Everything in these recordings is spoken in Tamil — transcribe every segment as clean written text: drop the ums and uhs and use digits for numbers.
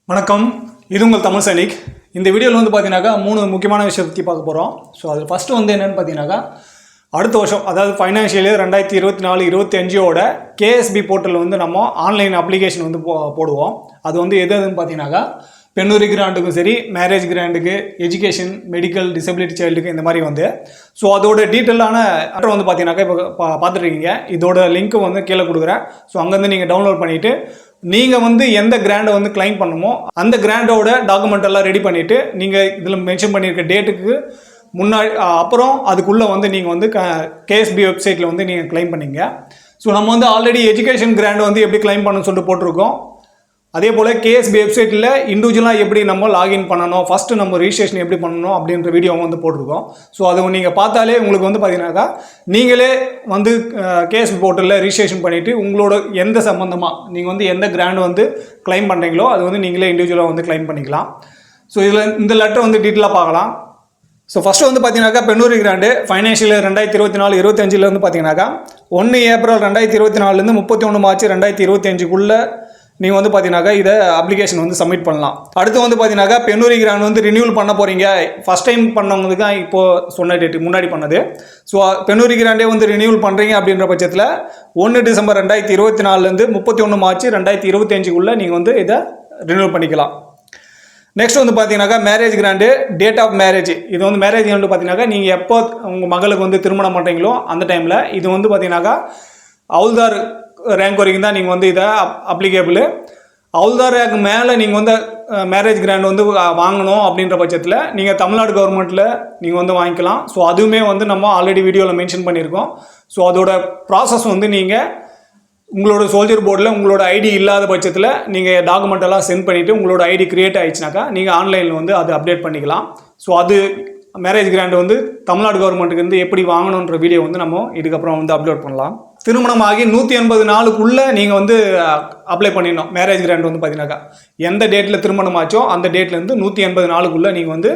வணக்கம், இது உங்கள் தமிழ் சைனிக். இந்த வீடியோவில் வந்து பார்த்தீங்கன்னாக்கா 3 முக்கியமான விஷயத்தை பற்றி பார்க்க போகிறோம். ஸோ அதில் ஃபஸ்ட்டு வந்து என்னென்னு பார்த்தீங்கன்னாக்கா, அடுத்த வருஷம் அதாவது ஃபைனான்ஷியல் இயர் 2024-25 கேஎஸ்பி போர்ட்டலில் வந்து நம்ம ஆன்லைன் அப்ளிகேஷன் வந்து போடுவோம். அது வந்து எதுன்னு பார்த்தீங்கன்னாக்கா, பெண்ணுரி கிராண்டுக்கும் சரி, மேரேஜ் கிராண்டுக்கு, எஜுகேஷன், மெடிக்கல், டிசபிலிட்டி சைல்டுக்கு இந்த மாதிரி வந்து. ஸோ அதோட டீட்டெயிலான அட்ரஸ் வந்து பார்த்தீங்கன்னாக்கா இப்போ பார்த்துட்ருக்கீங்க. இதோட லிங்க்கு வந்து கீழே கொடுக்குறேன். ஸோ அங்கேருந்து நீங்கள் டவுன்லோட் பண்ணிவிட்டு நீங்கள் வந்து எந்த கிராண்டை வந்து கிளைம் பண்ணணுமோ அந்த கிராண்டோட டாக்குமெண்ட் எல்லாம் ரெடி பண்ணிவிட்டு நீங்கள் இதில் மென்ஷன் பண்ணியிருக்க டேட்டுக்கு முன்னாடி அப்புறம் அதுக்குள்ளே வந்து நீங்கள் வந்து கேஎஸ்பி வெப்சைட்டில் வந்து நீங்கள் கிளைம் பண்ணிங்க. ஸோ நம்ம வந்து ஆல்ரெடி எஜுகேஷன் கிராண்ட் வந்து எப்படி கிளைம் பண்ணணும்னு சொல்லிட்டு போட்டிருக்கோம். அதே போல் கேஎஸ்பி வெப்சைட்டில் இண்டிவிஜுவலாக எப்படி நம்ம லாகின் பண்ணணும், ஃபஸ்ட்டு நம்ம ரிஜிஸ்ட்ரேஷன் எப்படி பண்ணணும் அப்படின்ற வீடியோவும் வந்து போட்டிருக்கோம். ஸோ அதை நீங்கள் பார்த்தாலே உங்களுக்கு வந்து பார்த்தீங்கன்னாக்கா, நீங்களே வந்து கேஎஸ்பி போர்ட்டலில் ரிஜிஸ்ட்ரேஷன் பண்ணிவிட்டு உங்களோட எந்த சம்மந்தமாக நீங்கள் வந்து எந்த கிராண்ட் வந்து கிளைம் பண்ணுறீங்களோ அது வந்து நீங்களே இண்டிவிஜுவலாக வந்து கிளைம் பண்ணிக்கலாம். ஸோ இதில் இந்த லெட்டர் வந்து டீட்டெயிலாக பார்க்கலாம். ஸோ ஃபஸ்ட்டு வந்து பார்த்தீங்கன்னாக்கா, பெண்ணுரி கிராண்டு ஃபைனான்ஷியல் 2024-25 வந்து பார்த்தீங்கன்னாக்கா 1 ஏப்ரல் 2024 31 மார்ச் 2025 நீங்கள் வந்து பார்த்தீங்கன்னாக்கா இதை அப்ளிகேஷன் வந்து சப்மிட் பண்ணலாம். அடுத்து வந்து பார்த்தீங்கன்னாக்கா, பெண்ணுரி கிராண்ட் வந்து ரினியூவல் பண்ண போகிறீங்க. ஃபஸ்ட் டைம் பண்ணவங்களுக்கு தான் இப்போது சொன்ன டேட்டு முன்னாடி பண்ணது. ஸோ பெண்ணுரி கிராண்டே வந்து ரினியூவல் பண்ணுறீங்க அப்படின்ற பட்சத்தில் 1 டிசம்பர் 2024 31 மார்ச் 2025 நீங்கள் வந்து இதை ரினியூவல் பண்ணிக்கலாம். நெக்ஸ்ட் வந்து பார்த்தீங்கன்னாக்கா, marriage grand date of marriage. இது வந்து மேரேஜ் கிராண்டு பார்த்தீங்கன்னாக்கா, நீங்கள் எப்போ உங்கள் மகளுக்கு வந்து திருமணம் பண்ணுறீங்களோ அந்த டைமில் இது வந்து பார்த்தீங்கன்னாக்கா ஹவுல்தார் ரேங்க் வரைக்கும் தான் நீங்கள் வந்து இதை அப்ளிகேபிள். ஹவுல்தார் ரேங்க் மேலே நீங்கள் வந்து மேரேஜ் கிராண்ட் வந்து வாங்கணும் அப்படின்ற பட்சத்தில் நீங்கள் தமிழ்நாடு கவர்மெண்ட்டில் நீங்கள் வந்து வாங்கிக்கலாம். ஸோ அதுவுமே வந்து நம்ம ஆல்ரெடி வீடியோவில் மென்ஷன் பண்ணியிருக்கோம். ஸோ அதோட ப்ராசஸ் வந்து நீங்கள் உங்களோட சோல்ஜர் போர்டில் உங்களோட ஐடி இல்லாத பட்சத்தில் நீங்கள் டாக்குமெண்ட் எல்லாம் சென்ட் பண்ணிவிட்டு உங்களோட ஐடி கிரியேட் ஆகிடுச்சுனாக்கா நீங்கள் ஆன்லைனில் வந்து அது அப்டேட் பண்ணிக்கலாம். ஸோ அது மேரேஜ் கிராண்ட் வந்து தமிழ்நாடு கவர்மெண்ட்டுக்கு வந்து எப்படி வாங்கணுன்ற வீடியோ வந்து நம்ம இதுக்கப்புறம் வந்து அப்லோட் பண்ணலாம். திருமணம் ஆகி 180 நாளுக்குள்ளே நீங்கள் வந்து அப்ளை பண்ணிடணும். மேரேஜ் கிராண்ட் வந்து பார்த்தீங்கன்னாக்கா எந்த டேட்டில் திருமணம் ஆச்சோ அந்த டேட்லேருந்து 180 நாளுக்குள்ளே நீங்கள் வந்து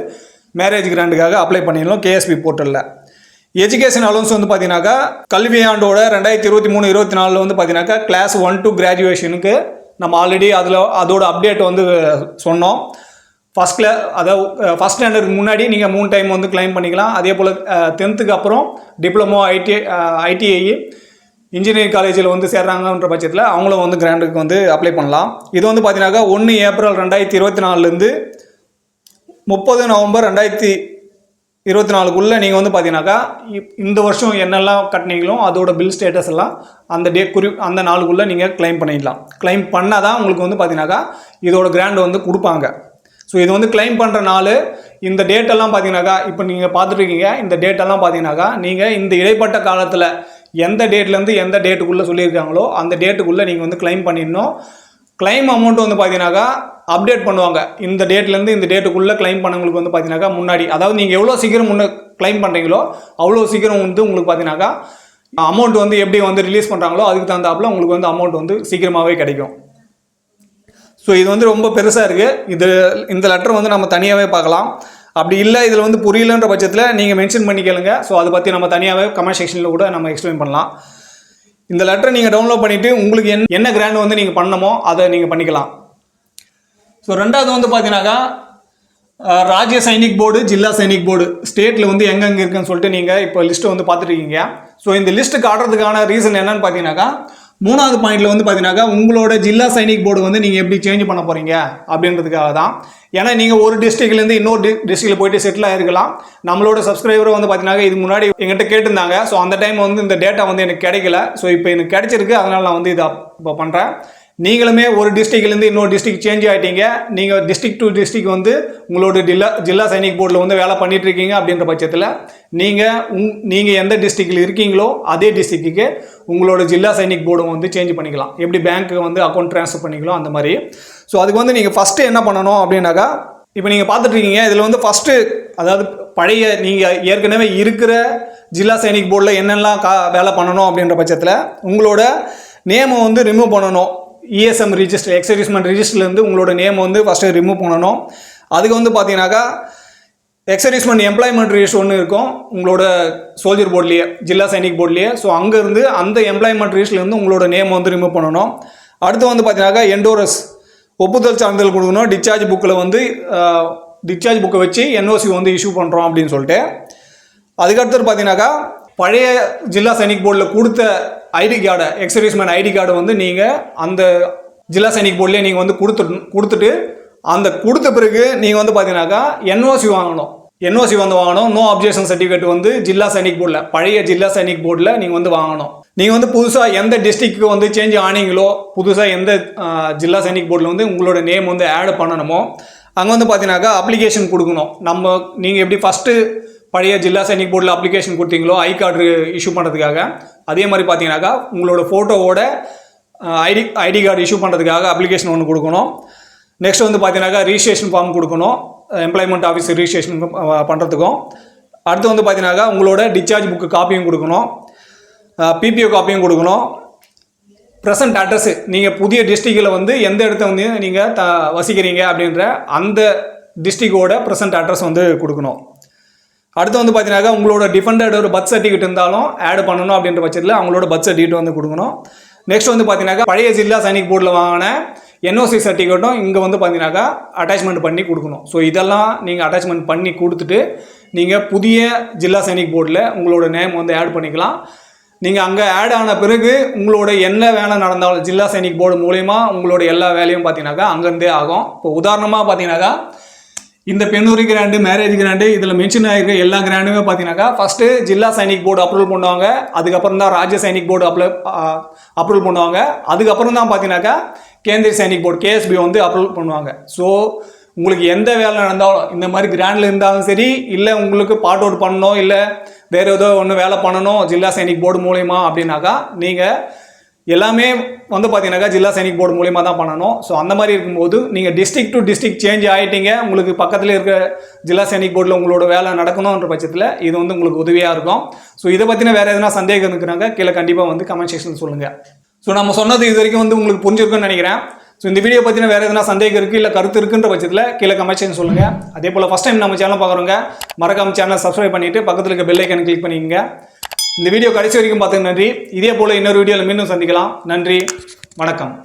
மேரேஜ் கிராண்டுக்காக அப்ளை பண்ணிடணும் கேஎஸ்பி போர்ட்டலில். எஜுகேஷன் அலோன்ஸ் வந்து பார்த்தீங்கன்னாக்கா, கல்வி ஆண்டோட 2023-24 வந்து பார்த்தீங்கன்னாக்கா கிளாஸ் 1 to கிராஜுவேஷனுக்கு நம்ம ஆல்ரெடி அதோட அப்டேட் வந்து சொன்னோம். அதாவது ஃபஸ்ட் ஸ்டாண்டர்டுக்கு முன்னாடி நீங்கள் 3 டைம் வந்து கிளைம் பண்ணிக்கலாம். அதே போல் 10th அப்புறம் டிப்ளமோ, ஐடிஐ, இன்ஜினியரிங் காலேஜில் வந்து சேர்றாங்கன்ற பட்சத்தில் அவங்களும் வந்து கிராண்டுக்கு வந்து அப்ளை பண்ணலாம். இது வந்து பார்த்தீங்கன்னாக்கா 1 ஏப்ரல் 2024 30 நவம்பர் 2024 நீங்கள் வந்து பார்த்தீங்கன்னாக்கா இந்த வருஷம் என்னெல்லாம் கட்டினீங்களோ அதோட பில் ஸ்டேட்டஸ் எல்லாம் அந்த நாளுக்குள்ளே நீங்கள் கிளைம் பண்ணிடலாம். கிளைம் பண்ணால் தான் உங்களுக்கு வந்து பார்த்தீங்கன்னாக்கா இதோட கிராண்ட் வந்து கொடுப்பாங்க. ஸோ இது வந்து கிளைம் பண்ணுற நாள் இந்த டேட்டெல்லாம் பார்த்தீங்கன்னாக்கா இப்போ நீங்கள் பார்த்துட்ருக்கீங்க. இந்த டேட்டெல்லாம் பார்த்தீங்கன்னாக்கா நீங்கள் இந்த இடைப்பட்ட காலத்தில் எந்த டேட்லேருந்து எந்த டேட்டுக்குள்ளே சொல்லியிருக்காங்களோ அந்த டேட்டுக்குள்ளே நீங்கள் வந்து கிளைம் பண்ணிடணும். கிளைம் அமௌண்ட் வந்து பார்த்தீங்கன்னாக்கா அப்டேட் பண்ணுவாங்க. இந்த டேட்லேருந்து இந்த டேட்டுக்குள்ளே கிளைம் பண்ணவங்களுக்கு வந்து பார்த்தீங்கன்னாக்கா முன்னாடி, அதாவது நீங்கள் எவ்வளோ சீக்கிரம் கிளைம் பண்ணுறீங்களோ அவ்வளோ சீக்கிரம் வந்து உங்களுக்கு பார்த்தீங்கன்னாக்கா அமௌண்ட் வந்து எப்படி வந்து ரிலீஸ் பண்ணுறாங்களோ அதுக்கு தகுந்தாப்புல உங்களுக்கு வந்து அமௌண்ட் வந்து சீக்கிரமாகவே கிடைக்கும். ஸோ இது வந்து ரொம்ப பெருசாக இருக்குது. இந்த லெட்டர் வந்து நம்ம தனியாகவே பார்க்கலாம். அப்படி இல்லை இதில் வந்து புரியலன்ற பட்சத்தில் நீங்கள் மென்ஷன் பண்ணி கேளுங்க. ஸோ அதை பற்றி நம்ம தனியாகவே கமெண்ட் செக்ஷனில் கூட நம்ம எக்ஸ்பிளைன் பண்ணலாம். இந்த லெட்டரை நீங்கள் டவுன்லோட் பண்ணிவிட்டு உங்களுக்கு என்ன கிராண்ட் வந்து நீங்கள் பண்ணணுமோ அதை நீங்கள் பண்ணிக்கலாம். ஸோ ரெண்டாவது வந்து பார்த்தீங்கன்னாக்கா, ராஜ்ய சைனிக் போர்டு, ஜில்லா சைனிக் போர்டு ஸ்டேட்டில் வந்து எங்கெங்கே இருக்குன்னு சொல்லிட்டு நீங்கள் இப்போ லிஸ்ட்டை வந்து பார்த்துருக்கீங்க. ஸோ இந்த லிஸ்ட்டு காட்டுறதுக்கான ரீசன் என்னன்னு பார்த்தீங்கன்னாக்கா, 3வது பாயிண்ட்ல வந்து பார்த்தீங்கன்னாக்கா உங்களோட ஜில்லா சைனிக் போர்டு வந்து நீங்கள் எப்படி சேஞ்ச் பண்ண போகிறீங்க அப்படின்றதுக்காக தான். ஏன்னா நீங்கள் ஒரு டிஸ்ட்ரிக்ட்லேருந்து இன்னொரு டிஸ்ட்ரிக்டில் போயிட்டு செட்டில் ஆகிருக்கலாம். நம்மளோட சப்ஸ்கிரைபரும் வந்து பார்த்தீங்கன்னா இது முன்னாடி எங்கிட்ட கேட்டிருந்தாங்க. ஸோ அந்த டைம் வந்து இந்த டேட்டா வந்து எனக்கு கிடைக்கல. ஸோ இப்போ எனக்கு கிடைச்சிருக்கு, அதனால் நான் வந்து இதை இப்போ பண்ணுறேன். நீங்களுமே ஒரு டிஸ்ட்ரிக்ட்லேருந்து இன்னொரு டிஸ்ட்ரிக்ட் சேஞ்ச் ஆகிட்டீங்க. நீங்கள் டிஸ்ட்ரிக்ட் டு டிஸ்ட்ரிக்ட் வந்து உங்களோட ஜில்லா சைனிக் போர்டில் வந்து வேலை பண்ணிட்டு இருக்கீங்க அப்படின்ற பட்சத்தில் நீங்கள் எந்த டிஸ்ட்ரிக்டில் இருக்கீங்களோ அதே டிஸ்ட்ரிக்ட்டுக்கு உங்களோட ஜில்லா சைனிக் போர்டும் வந்து சேஞ்ச் பண்ணிக்கலாம். எப்படி பேங்க்கு வந்து அக்கௌண்ட் ட்ரான்ஸ்ஃபர் பண்ணிக்கலாம் அந்த மாதிரி. ஸோ அதுக்கு வந்து நீங்கள் ஃபஸ்ட்டு என்ன பண்ணணும் அப்படின்னாக்கா, இப்போ நீங்கள் பார்த்துட்ருக்கீங்க இதில் வந்து ஃபஸ்ட்டு அதாவது பழைய நீங்கள் ஏற்கனவே இருக்கிற ஜில்லா சைனிக் போர்டில் என்னெல்லாம் வேலை பண்ணணும் அப்படின்ற பட்சத்தில் உங்களோட நேமை வந்து ரிமூவ் பண்ணணும். இஎஸ்எம் ரிஜிஸ்டர், எக்ஸர்வீஸ்மெண்ட் ரிஜிஸ்டர்லேருந்து உங்களோட நேம் வந்து ஃபஸ்ட்டு ரிமூவ் பண்ணணும். அதுக்கு வந்து பார்த்தீங்கன்னாக்கா எக்ஸர்வீஸ்மெண்ட் எம்ப்ளாய்மெண்ட் ரிஜிஸ்டர் ஒன்று இருக்கும் உங்களோட சோல்ஜர் போர்ட்லேயே, ஜில்லா சைனிக் போர்ட்லேயே. ஸோ அங்கேருந்து அந்த எம்ப்ளாய்மெண்ட் ரிஜிஸ்டர்லேருந்து உங்களோட நேம் வந்து ரிமூவ் பண்ணணும். அடுத்து வந்து பார்த்தீங்கன்னாக்கா என்டோரஸ், ஒப்புதல் சான்றிதழ் கொடுக்கணும். டிஸ்சார்ஜ் புக்கில் வந்து டிஸ்சார்ஜ் புக்கை வச்சு என்ஓசி வந்து இஷ்யூ பண்ணுறோம் அப்படின்னு சொல்லிட்டு. அதுக்கடுத்து பார்த்தீங்கன்னாக்கா பழைய ஜில்லா சைனிக் போர்டில் கொடுத்த ஐடி கார்டை, எக்ஸர்வீஸ்மேன் ஐடி கார்டை வந்து நீங்கள் அந்த ஜில்லா சைனிக் போர்ட்லேயே நீங்கள் வந்து கொடுத்துட்டு அந்த கொடுத்த பிறகு நீங்கள் வந்து பார்த்தீங்கன்னாக்கா என்ஓசி வாங்கணும். என்ஓசி வந்து வாங்கணும். நோ அப்ஜெக்ஷன் சர்டிஃபிகேட் வந்து ஜில்லா சைனிக் போர்டில், பழைய ஜில்லா சைனிக் போர்டில் நீங்கள் வந்து வாங்கணும். நீங்கள் வந்து புதுசாக எந்த டிஸ்ட்ரிக்ட்டுக்கு வந்து சேஞ்ச் ஆனீங்களோ, புதுசாக எந்த ஜில்லா சைனிக் போர்டில் வந்து உங்களோட நேம் வந்து ஆட் பண்ணணுமோ அங்கே வந்து பார்த்தீங்கன்னாக்கா அப்ளிகேஷன் கொடுக்கணும். நீங்கள் எப்படி ஃபஸ்ட்டு பழைய ஜில்லா சைனிக் போர்டில் அப்ளிகேஷன் கொடுத்தீங்களோ ஐ கார்டு இஷ்யூ பண்ணுறதுக்காக, அதே மாதிரி பார்த்தீங்கன்னாக்கா உங்களோட ஃபோட்டோவோட ஐடி கார்டு இஷ்யூ பண்ணுறதுக்காக அப்ளிகேஷன் ஒன்று கொடுக்கணும். நெக்ஸ்ட் வந்து பார்த்தீங்கன்னாக்கா ரிஜிஸ்ட்ரேஷன் ஃபார்ம் கொடுக்கணும், எம்ப்ளாய்மெண்ட் ஆஃபீஸ் ரிஜிஸ்ட்ரேஷன் பண்ணுறதுக்கும். அடுத்து வந்து பார்த்தீங்கன்னாக்கா உங்களோட டிஸ்சார்ஜ் புக்கு காப்பியும் கொடுக்கணும், பிபிஓ காப்பியும் கொடுக்கணும். ப்ரெசன்ட் அட்ரஸ், நீங்கள் புதிய டிஸ்ட்ரிக்டில் வந்து எந்த இடத்த வந்து நீங்கள் வசிக்கிறீங்க அப்படின்ற அந்த டிஸ்ட்ரிக்டோட ப்ரெசன்ட் அட்ரஸ் வந்து கொடுக்கணும். அடுத்து வந்து பார்த்தீங்கன்னாக்கா உங்களோட டிஃபெண்டட் ஒரு பர்த் சர்டிஃபிகேட் இருந்தாலும் ஆட் பண்ணணும் அப்படின்ற பட்சத்தில் அவங்களோட பர்த் சர்டிஃபிகேட் வந்து கொடுக்கணும். நெக்ஸ்ட் வந்து பார்த்தீங்கன்னாக்கா பழைய ஜில்லா சைனிக் போர்டில் வாங்கின என்ஓசி சர்டிஃபிகேட்டும் இங்கே வந்து பார்த்தீங்கன்னாக்கா அட்டாச்மெண்ட் பண்ணி கொடுக்கணும். ஸோ இதெல்லாம் நீங்கள் அட்டாச்மெண்ட் பண்ணி கொடுத்துட்டு நீங்கள் புதிய ஜில்லா சைனிக் போர்டில் உங்களோட நேம் வந்து ஆட் பண்ணிக்கலாம். நீங்கள் அங்கே ஆட் ஆன பிறகு உங்களோட என்ன வேலை நடந்தாலும் ஜில்லா சைனிக் போர்டு மூலயமா உங்களோட எல்லா வேலையும் பார்த்தீங்கன்னாக்கா அங்கேருந்தே ஆகும். இப்போ உதாரணமாக பார்த்தீங்கன்னாக்கா இந்த பெண்ணூரி கிராண்டு, மேரேஜ் கிராண்டு, இதில் மென்ஷன் ஆகிருக்க எல்லா கிராண்டுமே பார்த்தீங்கன்னாக்கா ஃபஸ்ட்டு ஜில்லா சைனிக் போர்டு அப்ரூவல் பண்ணுவாங்க, அதுக்கப்புறம் தான் ராஜ்ய சைனிக் போர்டு அப்ரூவல் பண்ணுவாங்க, அதுக்கப்புறம் தான் பார்த்தீங்கன்னாக்கா கேந்திரிய சைனிக் போர்டு கேஎஸ்பி வந்து அப்ரூவல் பண்ணுவாங்க. ஸோ உங்களுக்கு எந்த வேலை நடந்தாலும் இந்த மாதிரி கிராண்டில் இருந்தாலும் சரி, இல்லை உங்களுக்கு பாட் அவுட் பண்ணணும், இல்லை வேறு ஏதோ ஒன்று வேலை பண்ணணும் ஜில்லா சைனிக் போர்டு மூலயமா அப்படின்னாக்கா நீங்கள் எல்லாமே வந்து பார்த்தீங்கன்னாக்கா ஜில்லா சைனிக் போர்டு மூலயமா தான் பண்ணணும். ஸோ அந்த மாதிரி இருக்கும்போது நீங்கள் டிஸ்ட்ரிக்ட் டு டிஸ்ட்ரிக்ட் சேஞ்ச் ஆகிட்டீங்க, உங்களுக்கு பக்கத்தில் இருக்க ஜில்லா சைனிக் போர்டில் உங்களோட வேலை நடக்கணுன்ற பட்சத்தில் இது வந்து உங்களுக்கு உதவியாக இருக்கும். ஸோ இதை பற்றின வேறு எதனா சந்தேகம் இருக்கிறாங்க கீழே கண்டிப்பாக வந்து கமெண்ட் செக்ஷன் சொல்லுங்கள். ஸோ நம்ம சொன்னது இது வரைக்கும் வந்து உங்களுக்கு புரிஞ்சிருக்குன்னு நினைக்கிறேன். ஸோ இந்த வீடியோ பற்றின வேறு எதனா சந்தேகம் இருக்குது இல்லை கருத்து இருக்குன்ற பட்சத்தில் கீழே கமெண்ட் செக்ஷன் சொல்லுங்கள். அதே போல் ஃபஸ்ட் டைம் நம்ம சேனல் பார்க்குறவங்க மறக்காம சேனல் சப்ஸ்கிரைப் பண்ணிவிட்டு பக்கத்தில் இருக்க பெல் ஐக்கன் கிளிக் பண்ணிக்கங்க. இந்த வீடியோ கடைசி வரைக்கும் பார்த்துக்கு நன்றி. இதே போல் இன்னொரு வீடியோவில் மீண்டும் சந்திக்கலாம். நன்றி, வணக்கம்.